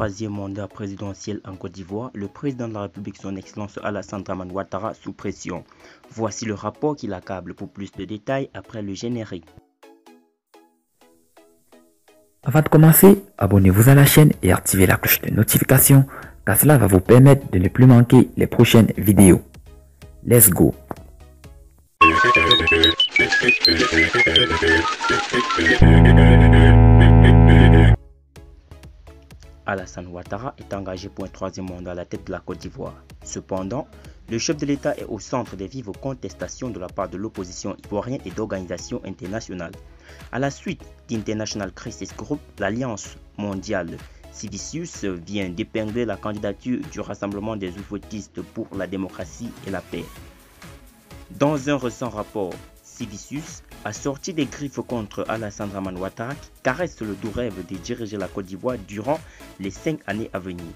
troisième mandat présidentiel en Côte d'Ivoire, le président de la République, son Excellence Alassane Dramane Ouattara, sous pression. Voici le rapport qui l'accable pour plus de détails après le générique. Avant de commencer, abonnez-vous à la chaîne et activez la cloche de notification car cela va vous permettre de ne plus manquer les prochaines vidéos. Let's go! Alassane Ouattara est engagé pour un troisième mandat à la tête de la Côte d'Ivoire. Cependant, le chef de l'État est au centre des vives contestations de la part de l'opposition ivoirienne et d'organisations internationales. À la suite d'International Crisis Group, l'Alliance mondiale Civicius vient d'épingler la candidature du Rassemblement des oufouettistes pour la démocratie et la paix. Dans un récent rapport, Civicius a sorti des griffes contre Alassane Dramane Ouattara qui caresse le doux rêve de diriger la Côte d'Ivoire durant les 5 années à venir.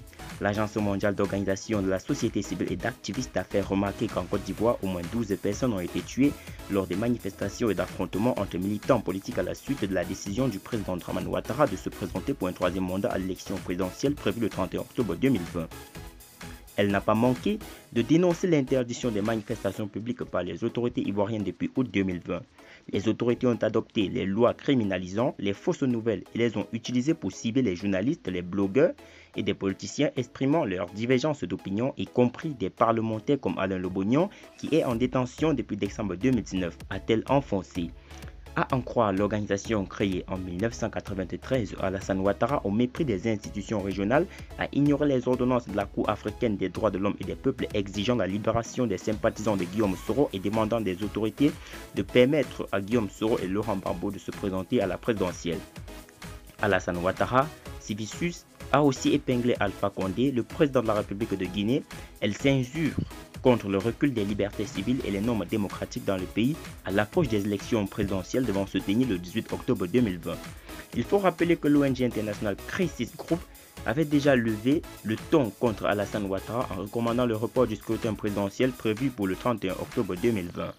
L'Agence mondiale d'organisation de la société civile et d'activistes a fait remarquer qu'en Côte d'Ivoire, au moins 12 personnes ont été tuées lors des manifestations et d'affrontements entre militants politiques à la suite de la décision du président Dramane Ouattara de se présenter pour un troisième mandat à l'élection présidentielle prévue le 31 octobre 2020. Elle n'a pas manqué de dénoncer l'interdiction des manifestations publiques par les autorités ivoiriennes depuis août 2020. Les autorités ont adopté les lois criminalisant les fausses nouvelles et les ont utilisées pour cibler les journalistes, les blogueurs et des politiciens exprimant leurs divergences d'opinion, y compris des parlementaires comme Alain Lobognon qui est en détention depuis décembre 2019, a-t-elle enfoncé. À en croire l'organisation créée en 1993, Alassane Ouattara, au mépris des institutions régionales, a ignoré les ordonnances de la Cour africaine des droits de l'homme et des peuples exigeant la libération des sympathisants de Guillaume Soro et demandant des autorités de permettre à Guillaume Soro et Laurent Gbagbo de se présenter à la présidentielle. Alassane Ouattara, Civicius, a aussi épinglé Alpha Condé, le président de la République de Guinée. Elle s'injure contre le recul des libertés civiles et les normes démocratiques dans le pays à l'approche des élections présidentielles devant se tenir le 18 octobre 2020. Il faut rappeler que l'ONG International Crisis Group avait déjà levé le ton contre Alassane Ouattara en recommandant le report du scrutin présidentiel prévu pour le 31 octobre 2020.